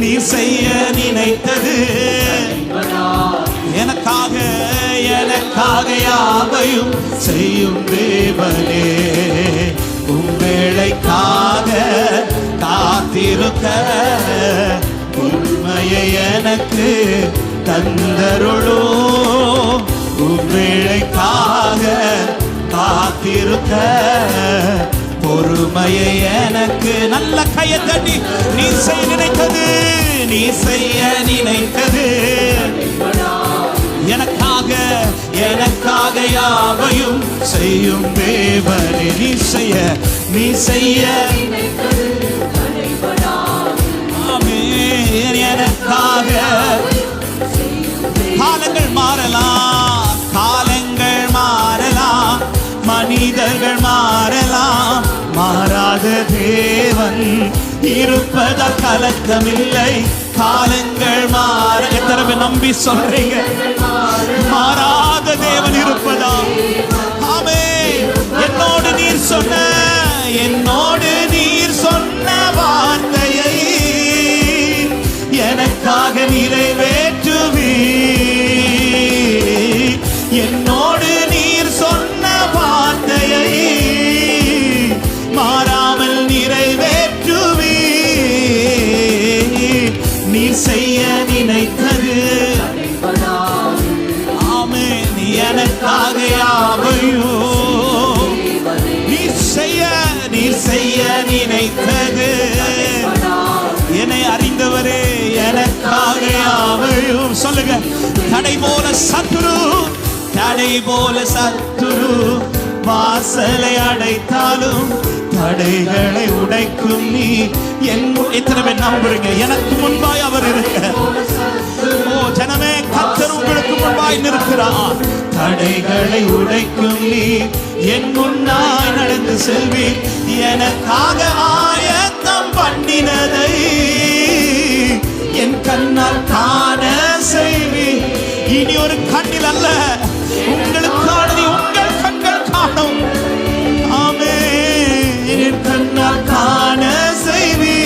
நீ செய்ய நினைத்தது எனக்காக எனக்காக யாவையும் செய்யும் தேவனே. உம்வேளைக்காக காத்திருக்க உண்மையை எனக்கு தந்தருளோ. உம்வேளைக்காக காத்திருக்க பொறுமையை எனக்கு நல்ல கையை தட்டி நீ செய்ய நினைத்தது நீ செய்ய நினைத்தது எனக்காக எனக்காக யாவையும் செய்யும் தேவனே. நீ செய்ய ஆமென். எனக்காக காலங்கள் மாறலாம் காலங்கள் மாறலாம் மனிதர்கள் மாறலாம் மாறாத தேவன் இருப்பதா கலக்கமில்லை. காலங்கள் மாற எத்தனை நம்பி சொல்றீங்க மாறாத தேவன் இருப்பதா? ஆமென். என்னோடு நீர் சொன்ன வார்த்தையை எனக்காக நிறைவேற்றுவி. என்னோடு நீர் சொன்ன வார்த்தையை மாறாமல் நிறைவேற்றுவி. நீ செய்ய நினைத்தது ஆமென். நீ எனக்காக யாவையோ நீ செய்ய நினைத்தது என்னை அறிந்தவரே எனக்காக யாவையும் சொல்லுங்க. தடை போல சத்துரு வாசலை அடைத்தாலும் தடைகளை உடைக்கும் நீ. எத்தனை பேர் நம்புறீங்க எனக்கு முன்பாய் அவர் இருக்க? ஓ ஜனமே, கர்த்தர் உங்களுக்கு முன்பாய் நிற்கிறார். தடைகளை உடைக்கும் நீ என் முன்னாய் நடந்து செல்வி. எனக்காக ஆயத்தம் பண்ணினதை என் கண்ணால் காண செய்வி. இனி ஒரு கண்ணில் அல்ல உங்களுக்கானது உங்கள் கண்கள் காணும். ஆமென். என் கண்ணால் காண செய்வி.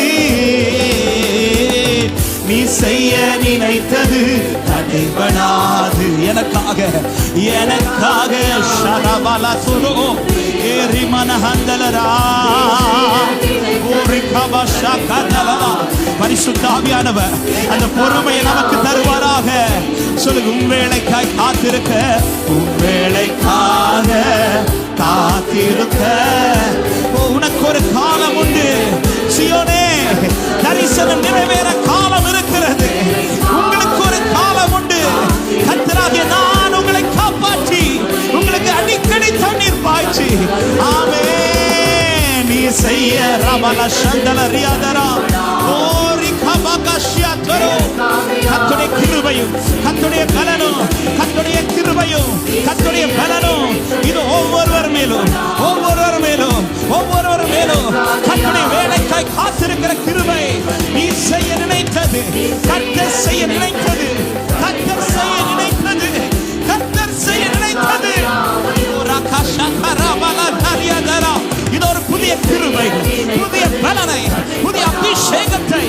நீ செய்ய நினைத்தது தடைபடாது. எனக்காக ஷரபல சுரு ஏரி மனஹந்தலரா ஓரி கபஷா கதலரா. பரிசுத்த ஆவியானவர் அந்த பொறுமையை நமக்கு தருவாராக. சொல்லுங்க. உம்வேளைக்காய் காத்திருக்க உம்வேளைக்காக காத்திருக்க உனக்கு ஒரு காலம் உண்டு. சியோனே, தரிசனம் நிறைவேற காலம் இருக்கிறது. உங்களுக்கு ஒரு காலம் உண்டு. கர்த்தராகிய நான் உங்களை காப்பாற்றி உங்களுக்கு அடிக்கடி தண்ணீர் பாய்ச்சி. ஆமென். நீ செய்ய ரமல சந்தல ரியாதரா ஓரி கபகஷ்யா தரோ. கர்த்தருடைய கிருபையும் கர்த்தருடைய பலனும் கர்த்தருடைய கிருபையும் கர்த்தருடைய பலனும் இது ஒவ்வொருவர் மேலும் கர்த்தருடைய வேலைக்காய் காத்திருக்கிற கிருபை. நீ செய்ய நினைத்தது கர்த்தர் செய்ய நினைத்தது இது ஒரு புதிய கிருபை புதிய பலனை புதிய அபிஷேகத்தை